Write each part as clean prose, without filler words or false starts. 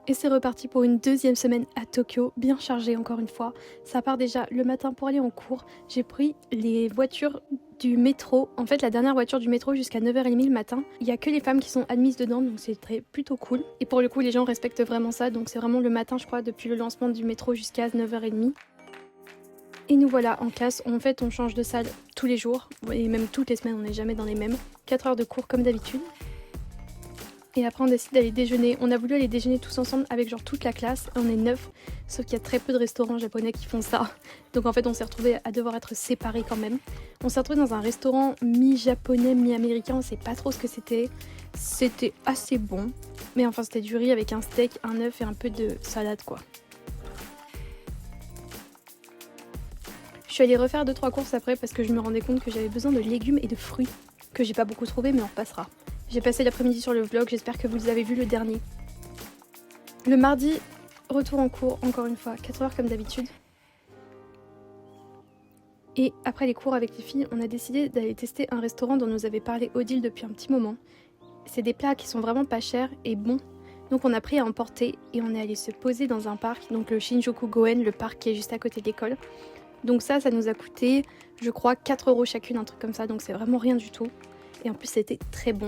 Et c'est reparti pour une deuxième semaine à Tokyo, bien chargée encore une fois. Ça part déjà le matin pour aller en cours. J'ai pris les voitures du métro, en fait la dernière voiture du métro jusqu'à 9h30 le matin. Il n'y a que les femmes qui sont admises dedans, donc c'est plutôt cool. Et pour le coup les gens respectent vraiment ça, donc c'est vraiment le matin je crois, depuis le lancement du métro jusqu'à 9h30. Et nous voilà en classe. En fait on change de salle tous les jours, et même toutes les semaines, on n'est jamais dans les mêmes. 4 heures de cours comme d'habitude. Et après on décide d'aller déjeuner. On a voulu aller déjeuner tous ensemble avec genre toute la classe. On est 9, sauf qu'il y a très peu de restaurants japonais qui font ça. Donc en fait on s'est retrouvés à devoir être séparés quand même. On s'est retrouvés dans un restaurant mi-japonais, mi-américain. On sait pas trop ce que c'était. C'était assez bon. Mais enfin c'était du riz avec un steak, un œuf et un peu de salade quoi. Je suis allée refaire 2-3 courses après parce que je me rendais compte que j'avais besoin de légumes et de fruits. Que j'ai pas beaucoup trouvé mais on repassera. J'ai passé l'après-midi sur le vlog, j'espère que vous avez vu le dernier. Le mardi, retour en cours, encore une fois, 4 heures comme d'habitude. Et après les cours avec les filles, on a décidé d'aller tester un restaurant dont nous avait parlé Odile depuis un petit moment. C'est des plats qui sont vraiment pas chers et bons. Donc on a pris à emporter et on est allé se poser dans un parc, donc le Shinjuku Goen, le parc qui est juste à côté de l'école. Donc ça nous a coûté, je crois, 4 € chacune, un truc comme ça, donc c'est vraiment rien du tout. Et en plus c'était très bon.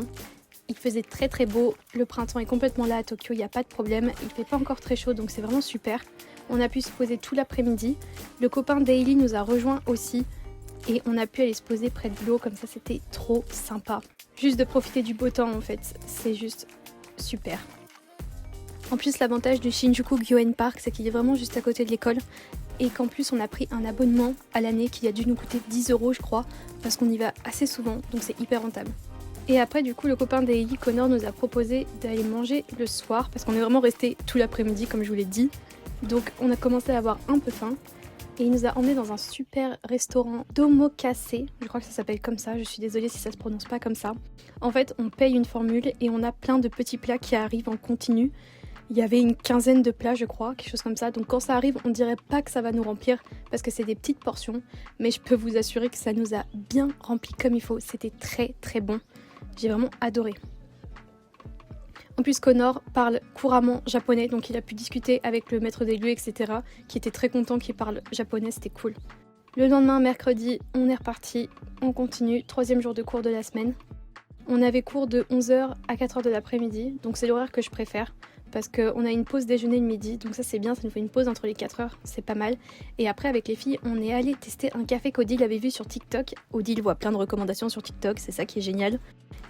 Il faisait très beau, le printemps est complètement là à Tokyo, il n'y a pas de problème, il fait pas encore très chaud donc c'est vraiment super. On a pu se poser tout l'après-midi, le copain Daily nous a rejoint aussi et on a pu aller se poser près de l'eau, comme ça c'était trop sympa. Juste de profiter du beau temps en fait, c'est juste super. En plus l'avantage du Shinjuku Gyoen Park c'est qu'il est vraiment juste à côté de l'école et qu'en plus on a pris un abonnement à l'année qui a dû nous coûter 10 € je crois parce qu'on y va assez souvent donc c'est hyper rentable. Et après du coup le copain d'Ailey, Connor, nous a proposé d'aller manger le soir parce qu'on est vraiment resté tout l'après-midi comme je vous l'ai dit. Donc on a commencé à avoir un peu faim et il nous a emmenés dans un super restaurant d'omakase, je crois que ça s'appelle comme ça, je suis désolée si ça se prononce pas comme ça. En fait on paye une formule et on a plein de petits plats qui arrivent en continu. Il y avait une quinzaine de plats je crois, quelque chose comme ça, donc quand ça arrive on dirait pas que ça va nous remplir parce que c'est des petites portions, mais je peux vous assurer que ça nous a bien rempli comme il faut, c'était très bon. J'ai vraiment adoré. En plus Connor parle couramment japonais, donc il a pu discuter avec le maître des lieux, etc. qui était très content qu'il parle japonais, c'était cool. Le lendemain, mercredi, on est reparti, on continue, 3e jour de cours de la semaine. On avait cours de 11h à 4h de l'après-midi, donc c'est l'horaire que je préfère. Parce qu'on a une pause déjeuner le midi, donc ça c'est bien, ça nous fait une pause entre les 4 heures, c'est pas mal. Et après avec les filles, on est allé tester un café qu'Odile avait vu sur TikTok. Odile voit plein de recommandations sur TikTok, c'est ça qui est génial.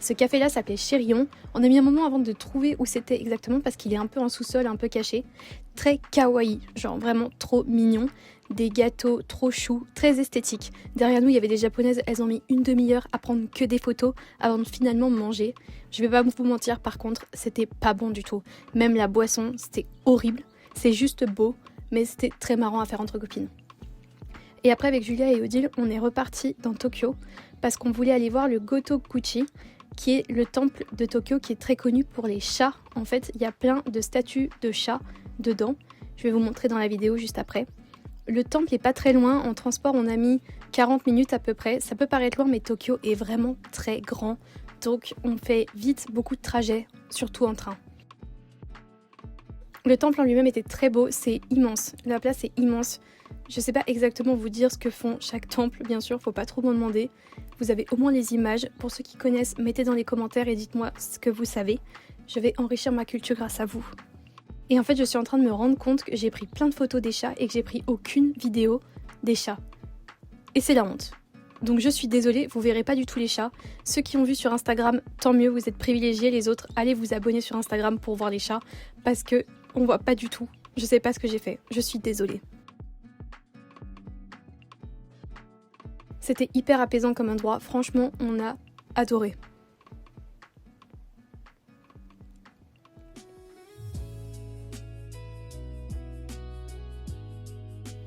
Ce café-là s'appelait Chérion. On a mis un moment avant de trouver où c'était exactement parce qu'il est un peu en sous-sol, un peu caché. Très kawaii, genre vraiment trop mignon. Des gâteaux trop choux, très esthétiques. Derrière nous, il y avait des japonaises, elles ont mis une demi-heure à prendre que des photos avant de finalement manger. Je vais pas vous mentir, par contre, c'était pas bon du tout. Même la boisson, c'était horrible. C'est juste beau, mais c'était très marrant à faire entre copines. Et après, avec Julia et Odile, on est reparti dans Tokyo parce qu'on voulait aller voir le Gotokuchi, qui est le temple de Tokyo qui est très connu pour les chats. En fait, il y a plein de statues de chats dedans. Je vais vous montrer dans la vidéo juste après. Le temple est pas très loin, en transport on a mis 40 minutes à peu près. Ça peut paraître loin mais Tokyo est vraiment très grand. Donc on fait vite beaucoup de trajets, surtout en train. Le temple en lui-même était très beau, c'est immense. La place est immense. Je sais pas exactement vous dire ce que font chaque temple, bien sûr, faut pas trop m'en demander. Vous avez au moins les images. Pour ceux qui connaissent, mettez dans les commentaires et dites-moi ce que vous savez. Je vais enrichir ma culture grâce à vous. Et en fait, je suis en train de me rendre compte que j'ai pris plein de photos des chats et que j'ai pris aucune vidéo des chats. Et c'est la honte. Donc je suis désolée, vous verrez pas du tout les chats. Ceux qui ont vu sur Instagram, tant mieux, vous êtes privilégiés. Les autres, allez vous abonner sur Instagram pour voir les chats. Parce que on voit pas du tout. Je sais pas ce que j'ai fait. Je suis désolée. C'était hyper apaisant comme endroit. Franchement, on a adoré.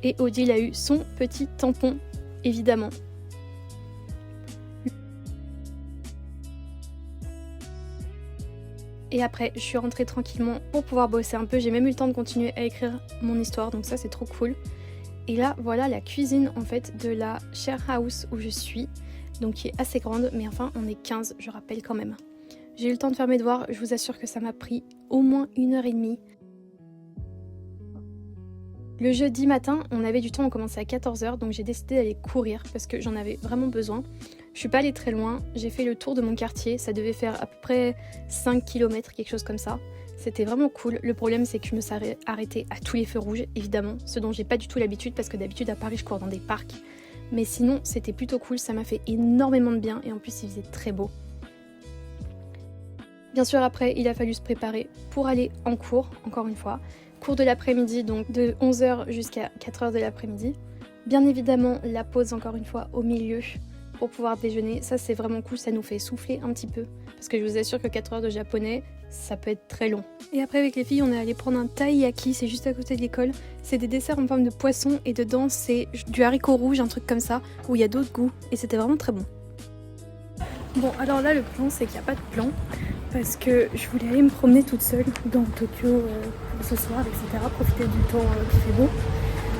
Et Odile a eu son petit tampon, évidemment. Et après, je suis rentrée tranquillement pour pouvoir bosser un peu. J'ai même eu le temps de continuer à écrire mon histoire, donc ça c'est trop cool. Et là, voilà la cuisine en fait de la share house où je suis, donc qui est assez grande, mais enfin on est 15, je rappelle quand même. J'ai eu le temps de faire mes devoirs, je vous assure que ça m'a pris au moins 1h30. Le jeudi matin, on avait du temps, on commençait à 14h, donc j'ai décidé d'aller courir parce que j'en avais vraiment besoin. Je suis pas allée très loin, j'ai fait le tour de mon quartier, ça devait faire à peu près 5 km, quelque chose comme ça. C'était vraiment cool. Le problème, c'est que je me suis arrêtée à tous les feux rouges, évidemment, ce dont j'ai pas du tout l'habitude parce que d'habitude à Paris, je cours dans des parcs. Mais sinon, c'était plutôt cool, ça m'a fait énormément de bien et en plus, il faisait très beau. Bien sûr, après, il a fallu se préparer pour aller en cours, encore une fois. Cours de l'après-midi, donc de 11h jusqu'à 4h de l'après-midi. Bien évidemment, la pause, encore une fois, au milieu pour pouvoir déjeuner. Ça, c'est vraiment cool, ça nous fait souffler un petit peu. Parce que je vous assure que 4 heures de japonais, ça peut être très long. Et après, avec les filles, on est allé prendre un taiyaki, c'est juste à côté de l'école. C'est des desserts en forme de poisson et dedans, c'est du haricot rouge, un truc comme ça, où il y a d'autres goûts. Et c'était vraiment très bon. Bon, alors là, le plan, c'est qu'il n'y a pas de plan. Parce que je voulais aller me promener toute seule dans Tokyo ce soir, etc. Profiter du temps qui fait beau.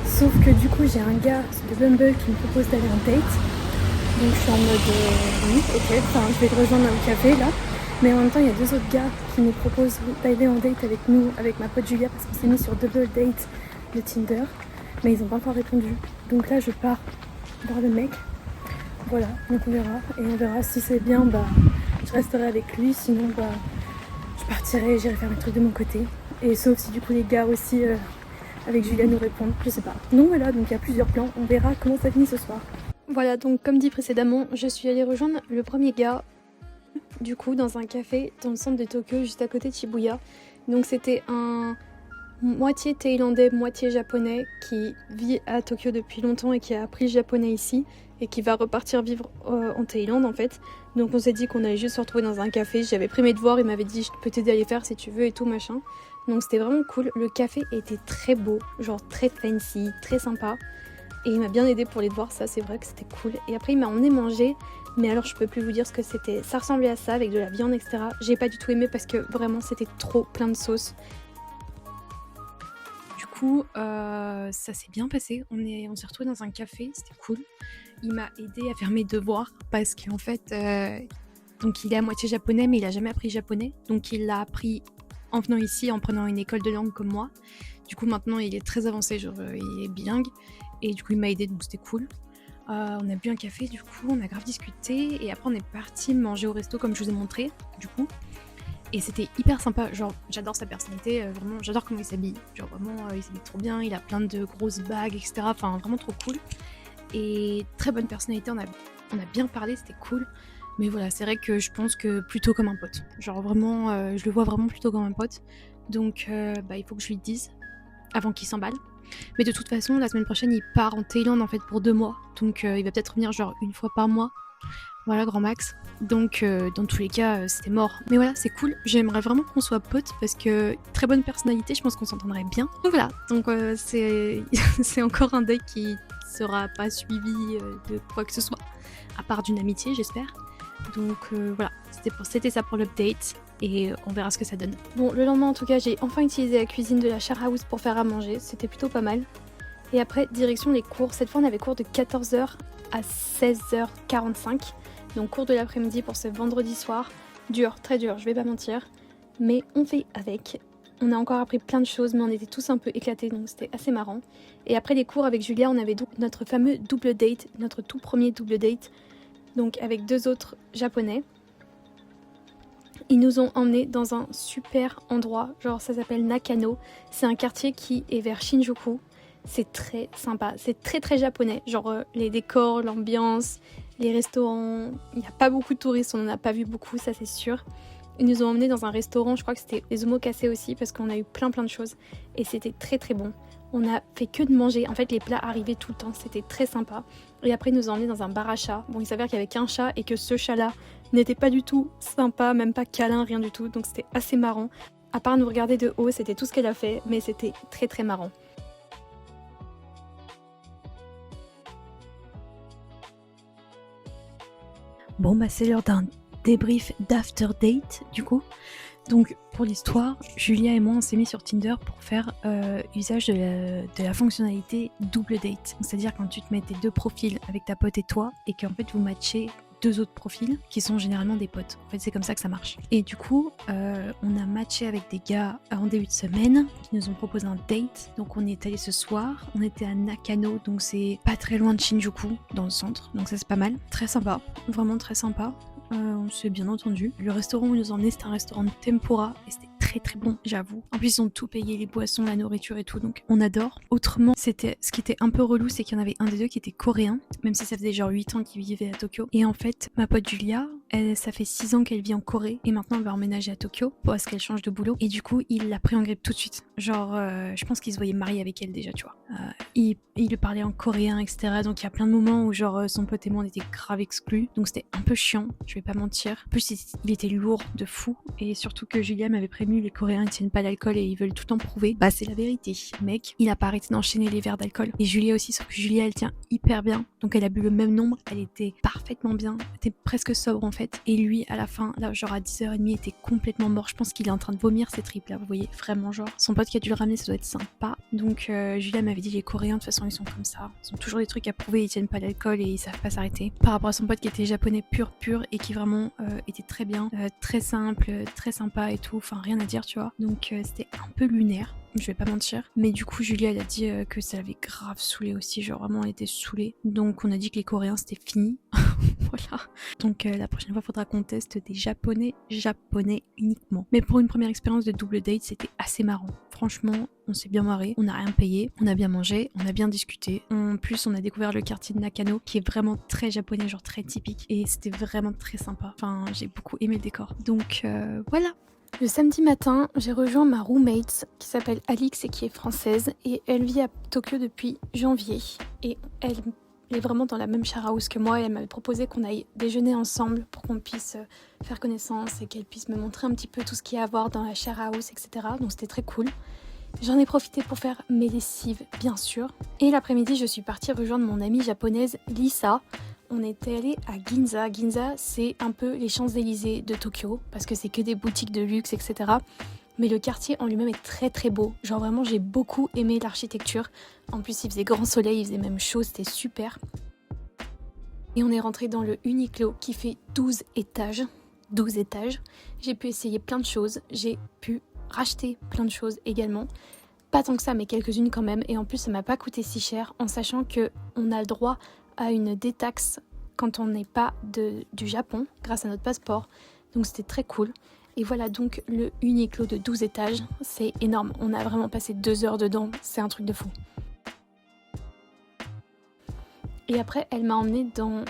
Sauf que du coup, j'ai un gars de Bumble qui me propose d'aller en date. Donc je suis en mode oui, ok, enfin je vais le rejoindre au café là. Mais en même temps, il y a 2 autres gars qui nous proposent d'aller en date avec nous, avec ma pote Julia, parce qu'on s'est mis sur Double Date de Tinder. Mais ils n'ont pas encore répondu. Donc là, je pars voir le mec. Voilà, donc on verra. Et on verra si c'est bien, bah je resterai avec lui. Sinon, bah je partirai et j'irai faire mes trucs de mon côté. Et sauf si du coup les gars aussi avec Julia nous répondent, je sais pas. Donc voilà, donc il y a plusieurs plans. On verra comment ça finit ce soir. Voilà, donc comme dit précédemment, je suis allée rejoindre le premier gars, du coup, dans un café dans le centre de Tokyo, juste à côté de Shibuya. Donc c'était un moitié thaïlandais, moitié japonais, qui vit à Tokyo depuis longtemps et qui a appris le japonais ici, et qui va repartir vivre en Thaïlande en fait. Donc on s'est dit qu'on allait juste se retrouver dans un café. J'avais pris mes devoirs, il m'avait dit je peux t'aider à les faire si tu veux et tout machin. Donc c'était vraiment cool. Le café était très beau, genre très fancy, très sympa. Et il m'a bien aidé pour les devoirs, ça c'est vrai que c'était cool. Et après il m'a emmené manger, mais alors je peux plus vous dire ce que c'était. Ça ressemblait à ça avec de la viande, etc. J'ai pas du tout aimé parce que vraiment c'était trop plein de sauce. Du coup, ça s'est bien passé. On s'est retrouvés dans un café, c'était cool. Il m'a aidé à faire mes devoirs parce qu'en fait, donc il est à moitié japonais, mais il a jamais appris japonais. Donc il l'a appris en venant ici, en prenant une école de langue comme moi. Du coup maintenant il est très avancé, genre il est bilingue. Et du coup il m'a aidé, donc c'était cool. On a bu un café, du coup on a grave discuté. Et après on est parti manger au resto comme je vous ai montré, du coup. Et c'était hyper sympa, genre j'adore sa personnalité, vraiment j'adore comment il s'habille. Genre vraiment il s'habille trop bien, il a plein de grosses bagues, etc. Enfin vraiment trop cool. Et très bonne personnalité, on a bien parlé, c'était cool. Mais voilà, c'est vrai que je pense que plutôt comme un pote. Genre vraiment, je le vois vraiment plutôt comme un pote. Donc bah, il faut que je lui dise avant qu'il s'emballe. Mais de toute façon, la semaine prochaine, il part en Thaïlande en fait pour 2 mois. Donc il va peut-être venir genre une fois par mois. Voilà, grand max. Donc dans tous les cas, c'était mort. Mais voilà, c'est cool. J'aimerais vraiment qu'on soit potes parce que très bonne personnalité, je pense qu'on s'entendrait bien. Donc voilà, donc c'est c'est encore un date qui sera pas suivi de quoi que ce soit. À part d'une amitié, j'espère. Donc voilà, c'était ça pour l'update. Et on verra ce que ça donne. Bon, le lendemain en tout cas, j'ai enfin utilisé la cuisine de la share house pour faire à manger, c'était plutôt pas mal. Et après, direction les cours. Cette fois, on avait cours de 14h à 16h45. Donc cours de l'après-midi pour ce vendredi soir. Dur, très dur, je vais pas mentir. Mais on fait avec. On a encore appris plein de choses, mais on était tous un peu éclatés, donc c'était assez marrant. Et après les cours avec Julia, on avait donc notre fameux double date, notre tout premier double date. Donc avec 2 autres japonais. Ils nous ont emmenés dans un super endroit, genre ça s'appelle Nakano. C'est un quartier qui est vers Shinjuku. C'est très sympa, c'est très très japonais. Genre les décors, l'ambiance, les restaurants. Il n'y a pas beaucoup de touristes, on n'en a pas vu beaucoup, ça c'est sûr. Ils nous ont emmenés dans un restaurant, je crois que c'était les omakase aussi, parce qu'on a eu plein de choses. Et c'était très très bon. On a fait que de manger. En fait, les plats arrivaient tout le temps, c'était très sympa. Et après, ils nous ont emmenés dans un bar à chat. Bon, il s'avère qu'il y avait qu'un chat et que ce chat-là n'était pas du tout sympa, même pas câlin, rien du tout. Donc c'était assez marrant. À part nous regarder de haut, c'était tout ce qu'elle a fait, mais c'était très très marrant. Bon, bah c'est l'heure d'un débrief d'after date, du coup. Donc pour l'histoire, Julia et moi on s'est mis sur Tinder pour faire usage de la fonctionnalité double date. C'est-à-dire quand tu te mets tes 2 profils avec ta pote et toi et qu'en fait vous matchez 2 autres profils qui sont généralement des potes. En fait, c'est comme ça que ça marche. Et du coup, on a matché avec des gars en début de semaine qui nous ont proposé un date. Donc on est allé ce soir, on était à Nakano, donc c'est pas très loin de Shinjuku, dans le centre. Donc ça c'est pas mal. Très sympa, vraiment très sympa. On s'est bien entendu. Le restaurant où ils nous ont emmenés, c'était un restaurant de tempura et c'était très très bon, j'avoue. En plus, ils ont tout payé, les boissons, la nourriture et tout, donc on adore. Autrement, ce qui était un peu relou, c'est qu'il y en avait un des deux qui était coréen, même si ça faisait genre 8 ans qu'il vivait à Tokyo. Et en fait, ma pote Julia, ça fait 6 ans qu'elle vit en Corée et maintenant elle va emménager à Tokyo parce qu'elle change de boulot. Et du coup, il l'a pris en grippe tout de suite. Genre, je pense qu'il se voyait marié avec elle déjà, tu vois. Il lui parlait en coréen, etc. Donc il y a plein de moments où genre son pote et moi on était grave exclus. Donc c'était un peu chiant, je vais pas mentir. En plus, il était lourd de fou. Et surtout que Julia m'avait prévenu, les Coréens ils tiennent pas l'alcool et ils veulent tout le temps prouver. Bah c'est la vérité. Mec, il a pas arrêté d'enchaîner les verres d'alcool. Et Julia aussi, sauf que Julia elle tient hyper bien. Donc elle a bu le même nombre, elle était parfaitement bien. Elle était presque sobre en fait. Et lui à la fin, là genre à 10h30, il était complètement mort. Je pense qu'il est en train de vomir ces tripes là, vous voyez, vraiment genre. Son pote qui a dû le ramener, ça doit être sympa. Donc Julia m'avait dit les Coréens de toute façon ils sont comme ça. Ils ont toujours des trucs à prouver, ils tiennent pas l'alcool et ils savent pas s'arrêter. Par rapport à son pote qui était japonais pur et qui vraiment était très bien, très simple, très sympa et tout, enfin rien à dire tu vois. Donc c'était un peu lunaire, je vais pas mentir. Mais du coup Julia elle a dit que ça l'avait grave saoulée aussi, genre vraiment elle était saoulée. Donc on a dit que les Coréens c'était fini. Voilà. Donc la prochaine fois faudra qu'on teste des japonais uniquement. Mais pour une première expérience de double date c'était assez marrant. Franchement on s'est bien marré, on n'a rien payé, on a bien mangé, on a bien discuté. En plus on a découvert le quartier de Nakano qui est vraiment très japonais, genre très typique. Et c'était vraiment très sympa. Enfin j'ai beaucoup aimé le décor. Donc voilà. Le samedi matin, j'ai rejoint ma roommate qui s'appelle Alix et qui est française et elle vit à Tokyo depuis janvier. Et elle est vraiment dans la même share house que moi et elle m'avait proposé qu'on aille déjeuner ensemble pour qu'on puisse faire connaissance et qu'elle puisse me montrer un petit peu tout ce qu'il y a à voir dans la share house, etc. Donc c'était très cool. J'en ai profité pour faire mes lessives, bien sûr. Et l'après-midi, je suis partie rejoindre mon amie japonaise Lisa. On était allé à Ginza. Ginza, c'est un peu les Champs-Élysées de Tokyo, parce que c'est que des boutiques de luxe, etc. Mais le quartier en lui-même est très très beau. Genre vraiment, j'ai beaucoup aimé l'architecture. En plus, il faisait grand soleil, il faisait même chaud, c'était super. Et on est rentré dans le Uniqlo qui fait 12 étages. 12 étages. J'ai pu essayer plein de choses. J'ai pu racheter plein de choses également. Pas tant que ça, mais quelques-unes quand même. Et en plus, ça m'a pas coûté si cher, en sachant qu'on a le droit à une détaxe quand on n'est pas du Japon, grâce à notre passeport. Donc c'était très cool. Et voilà donc le Uniqlo de 12 étages. C'est énorme. On a vraiment passé 2 heures dedans. C'est un truc de fou. Et après, elle m'a emmenée dans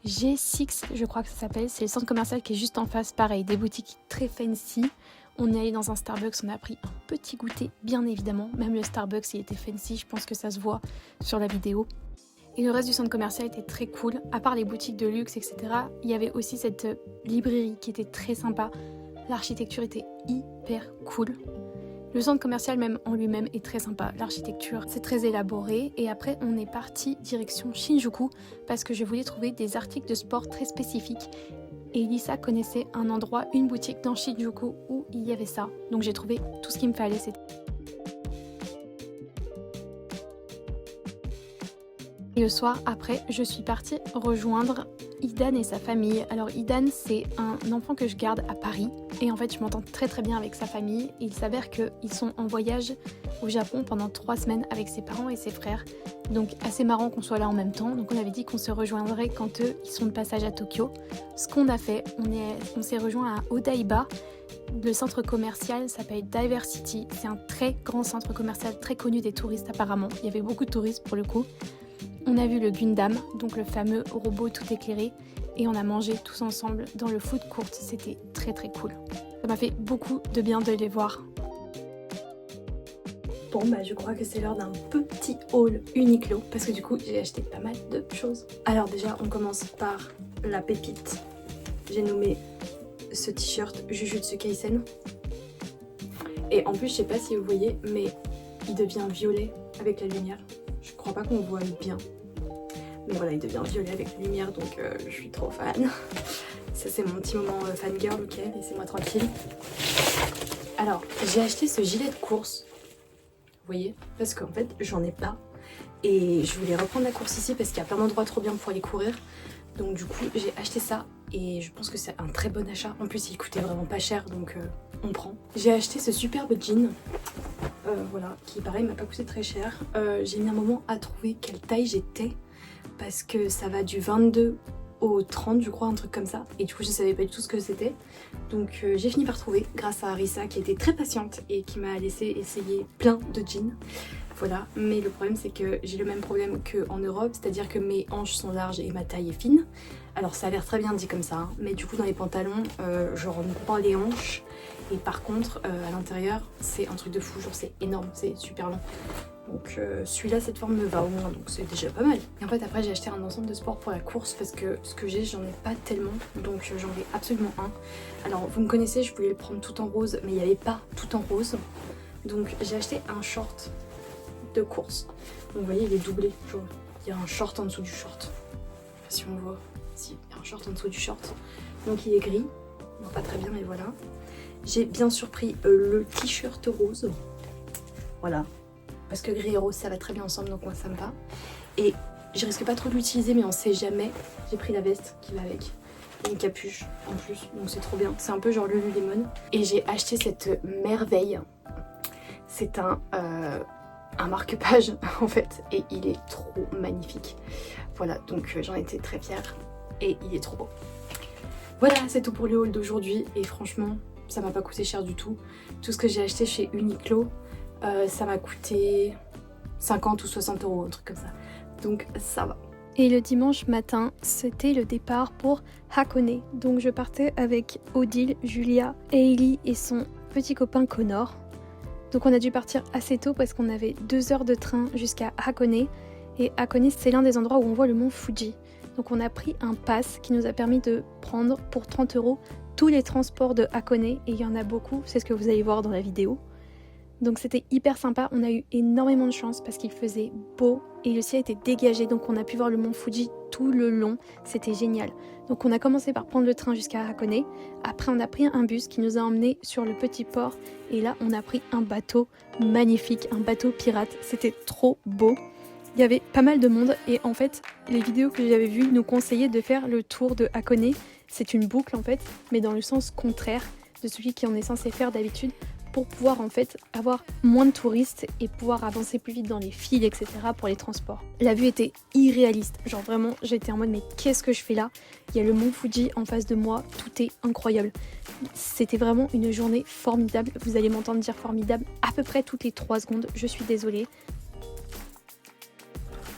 G6, je crois que ça s'appelle. C'est le centre commercial qui est juste en face. Pareil, des boutiques très fancy. On est allé dans un Starbucks, on a pris un petit goûter, bien évidemment. Même le Starbucks, il était fancy, je pense que ça se voit sur la vidéo. Et le reste du centre commercial était très cool. À part les boutiques de luxe, etc., il y avait aussi cette librairie qui était très sympa. L'architecture était hyper cool. Le centre commercial même en lui-même est très sympa. L'architecture, c'est très élaboré. Et après, on est parti direction Shinjuku parce que je voulais trouver des articles de sport très spécifiques. Et Lisa connaissait un endroit, une boutique dans Shinjuku où il y avait ça. Donc j'ai trouvé tout ce qu'il me fallait. Et le soir, après, je suis partie rejoindre Idan et sa famille. Alors Idan, c'est un enfant que je garde à Paris. Et en fait, je m'entends très très bien avec sa famille. Et il s'avère qu'ils sont en voyage au Japon pendant 3 semaines avec ses parents et ses frères. Donc assez marrant qu'on soit là en même temps. Donc on avait dit qu'on se rejoindrait quand eux, ils sont de passage à Tokyo. Ce qu'on a fait, on s'est rejoint à Odaiba. Le centre commercial s'appelle Diversity. C'est un très grand centre commercial, très connu des touristes apparemment. Il y avait beaucoup de touristes pour le coup. On a vu le Gundam, donc le fameux robot tout éclairé, et on a mangé tous ensemble dans le food court. C'était très très cool. Ça m'a fait beaucoup de bien de les voir. Bon bah je crois que c'est l'heure d'un petit haul Uniqlo, parce que du coup j'ai acheté pas mal de choses. Alors déjà on commence par la pépite. J'ai nommé ce t-shirt Jujutsu Kaisen. Et en plus je sais pas si vous voyez, mais il devient violet avec la lumière. Je crois pas qu'on voit bien. Mais voilà, il devient violet avec la lumière, donc je suis trop fan. Ça c'est mon petit moment fangirl, ok, laissez-moi tranquille. Alors, j'ai acheté ce gilet de course. Vous voyez, parce qu'en fait, j'en ai pas. Et je voulais reprendre la course ici parce qu'il y a plein d'endroits trop bien pour aller courir. Donc du coup j'ai acheté ça et je pense que c'est un très bon achat. En plus il coûtait vraiment pas cher donc on prend. J'ai acheté ce superbe jean, voilà, qui pareil m'a pas coûté très cher. J'ai mis un moment à trouver quelle taille j'étais parce que ça va du 22 au 30 je crois, un truc comme ça, et du coup je savais pas du tout ce que c'était, donc j'ai fini par trouver grâce à Arissa qui était très patiente et qui m'a laissé essayer plein de jeans. Voilà, mais le problème c'est que j'ai le même problème qu'en Europe, c'est-à-dire que mes hanches sont larges et ma taille est fine. Alors ça a l'air très bien dit comme ça, hein, mais du coup dans les pantalons, je rentre pas les hanches, et par contre à l'intérieur c'est un truc de fou, genre c'est énorme, c'est super long. Donc celui-là, cette forme me va au moins, donc c'est déjà pas mal. Et en fait après j'ai acheté un ensemble de sport pour la course parce que ce que j'ai, j'en ai pas tellement, donc j'en ai absolument un. Alors vous me connaissez, je voulais le prendre tout en rose, mais il n'y avait pas tout en rose. Donc j'ai acheté un short de course. Donc vous voyez, il est doublé, genre il y a un short en dessous du short. Je sais pas si on voit, si, il y a un short en dessous du short. Donc il est gris, non pas très bien mais voilà. J'ai bien sûr pris le t-shirt rose, voilà. Parce que gris et rose ça va très bien ensemble, donc moi ça me va. Et je risque pas trop de l'utiliser mais on sait jamais. J'ai pris la veste qui va avec. Et une capuche en plus, donc c'est trop bien. C'est un peu genre Lululemon. Et j'ai acheté cette merveille. C'est un marque-page en fait. Et il est trop magnifique. Voilà, donc j'en étais très fière. Et il est trop beau. Voilà, c'est tout pour le haul d'aujourd'hui. Et franchement, ça m'a pas coûté cher du tout. Tout ce que j'ai acheté chez Uniqlo, ça m'a coûté 50 ou 60 euros, un truc comme ça. Donc ça va. Et le dimanche matin, c'était le départ pour Hakone. Donc je partais avec Odile, Julia, Hailey et son petit copain Connor. Donc on a dû partir assez tôt parce qu'on avait 2 heures de train jusqu'à Hakone. Et Hakone, c'est l'un des endroits où on voit le mont Fuji. Donc on a pris un pass qui nous a permis de prendre pour 30 euros tous les transports de Hakone. Et il y en a beaucoup, c'est ce que vous allez voir dans la vidéo. Donc c'était hyper sympa, on a eu énormément de chance parce qu'il faisait beau et le ciel était dégagé, donc on a pu voir le mont Fuji tout le long, c'était génial. Donc on a commencé par prendre le train jusqu'à Hakone, après on a pris un bus qui nous a emmenés sur le petit port et là on a pris un bateau magnifique, un bateau pirate, c'était trop beau. Il y avait pas mal de monde et en fait les vidéos que j'avais vues nous conseillaient de faire le tour de Hakone, c'est une boucle en fait, mais dans le sens contraire de celui qu'on est censé faire d'habitude, pour pouvoir en fait avoir moins de touristes et pouvoir avancer plus vite dans les files, etc. pour les transports. La vue était irréaliste, genre vraiment j'étais en mode mais qu'est-ce que je fais là? Il y a le mont Fuji en face de moi, tout est incroyable. C'était vraiment une journée formidable, vous allez m'entendre dire formidable à peu près toutes les 3 secondes, je suis désolée.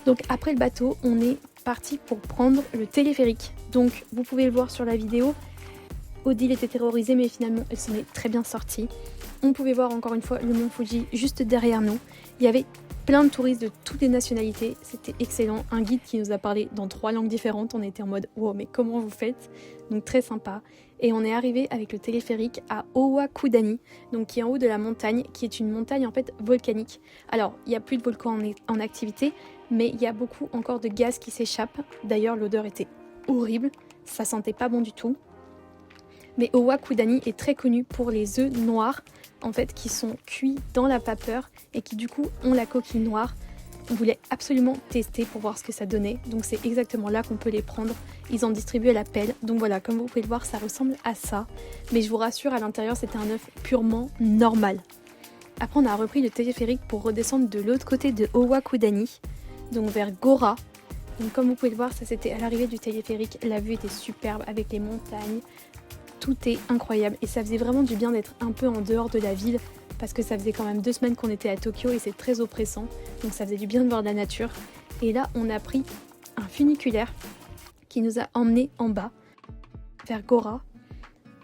Donc après le bateau, on est parti pour prendre le téléphérique. Donc vous pouvez le voir sur la vidéo, Odile était terrorisée mais finalement elle s'en est très bien sortie. On pouvait voir encore une fois le mont Fuji juste derrière nous. Il y avait plein de touristes de toutes les nationalités, c'était excellent. Un guide qui nous a parlé dans 3 langues différentes, on était en mode wow mais comment vous faites? Donc très sympa. Et on est arrivé avec le téléphérique à Owakudani, donc qui est en haut de la montagne, qui est une montagne en fait volcanique. Alors il n'y a plus de volcan en activité, mais il y a beaucoup encore de gaz qui s'échappe. D'ailleurs l'odeur était horrible, ça sentait pas bon du tout. Mais Owakudani est très connu pour les œufs noirs, en fait, qui sont cuits dans la vapeur et qui du coup ont la coquille noire. On voulait absolument tester pour voir ce que ça donnait, donc c'est exactement là qu'on peut les prendre. Ils en distribuent à la pelle, donc voilà, comme vous pouvez le voir, ça ressemble à ça. Mais je vous rassure, à l'intérieur, c'était un œuf purement normal. Après, on a repris le téléphérique pour redescendre de l'autre côté de Owakudani, donc vers Gora. Donc comme vous pouvez le voir, ça c'était à l'arrivée du téléphérique. La vue était superbe avec les montagnes. Tout est incroyable et ça faisait vraiment du bien d'être un peu en dehors de la ville parce que ça faisait quand même 2 semaines qu'on était à Tokyo et c'est très oppressant, donc ça faisait du bien de voir de la nature. Et là on a pris un funiculaire qui nous a emmenés en bas vers Gora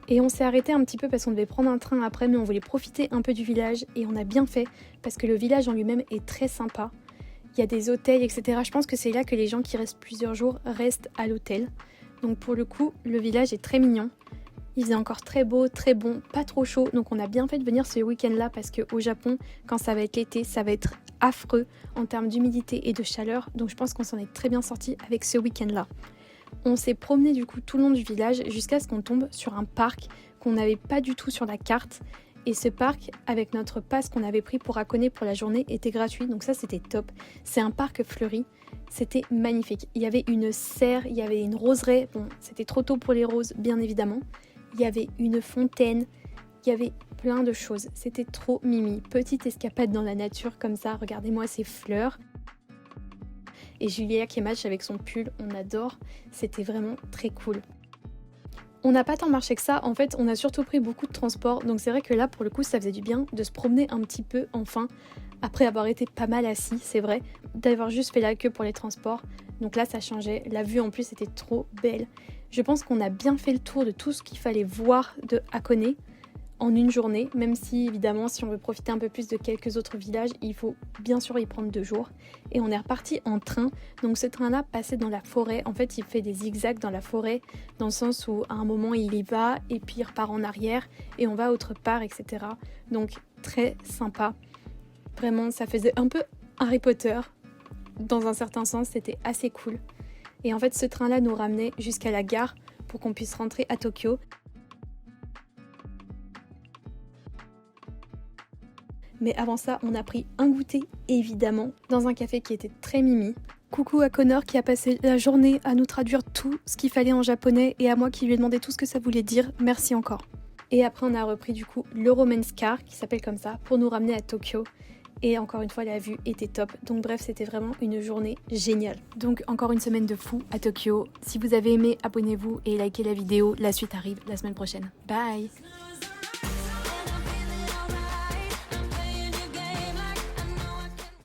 et on s'est arrêté un petit peu parce qu'on devait prendre un train après, mais on voulait profiter un peu du village et on a bien fait parce que le village en lui-même est très sympa. Il y a des hôtels, etc. Je pense que c'est là que les gens qui restent plusieurs jours restent à l'hôtel. Donc pour le coup le village est très mignon. Il faisait encore très beau, très bon, pas trop chaud, donc on a bien fait de venir ce week-end-là parce qu'au Japon, quand ça va être l'été, ça va être affreux en termes d'humidité et de chaleur, donc je pense qu'on s'en est très bien sorti avec ce week-end-là. On s'est promené du coup tout le long du village jusqu'à ce qu'on tombe sur un parc qu'on n'avait pas du tout sur la carte, et ce parc, avec notre pass qu'on avait pris pour Hakone pour la journée, était gratuit, donc ça c'était top. C'est un parc fleuri, C'était magnifique. Il y avait une serre, il y avait une roseraie. Bon, c'était trop tôt pour les roses, bien évidemment. Il y avait une fontaine, il y avait plein de choses. C'était trop mimi. Petite escapade dans la nature comme ça. Regardez-moi ces fleurs. Et Julia qui match avec son pull, on adore. C'était vraiment très cool. On n'a pas tant marché que ça, en fait on a surtout pris beaucoup de transport, donc c'est vrai que là pour le coup ça faisait du bien de se promener un petit peu enfin, après avoir été pas mal assis, c'est vrai, d'avoir juste fait la queue pour les transports, donc là ça changeait, la vue en plus était trop belle. Je pense qu'on a bien fait le tour de tout ce qu'il fallait voir de Hakone en une journée, même si évidemment si on veut profiter un peu plus de quelques autres villages, il faut bien sûr y prendre 2 jours. Et on est reparti en train, donc ce train-là passait dans la forêt, en fait il fait des zigzags dans la forêt, dans le sens où à un moment il y va, et puis il repart en arrière, et on va autre part, etc. Donc très sympa, vraiment ça faisait un peu Harry Potter, dans un certain sens c'était assez cool. Et en fait ce train-là nous ramenait jusqu'à la gare pour qu'on puisse rentrer à Tokyo. Mais avant ça, on a pris un goûter, évidemment, dans un café qui était très mimi. Coucou à Connor qui a passé la journée à nous traduire tout ce qu'il fallait en japonais et à moi qui lui ai demandé tout ce que ça voulait dire. Merci encore. Et après, on a repris du coup le Romance Car, qui s'appelle comme ça, pour nous ramener à Tokyo. Et encore une fois, la vue était top. Donc bref, c'était vraiment une journée géniale. Donc encore une semaine de fou à Tokyo. Si vous avez aimé, abonnez-vous et likez la vidéo. La suite arrive la semaine prochaine. Bye!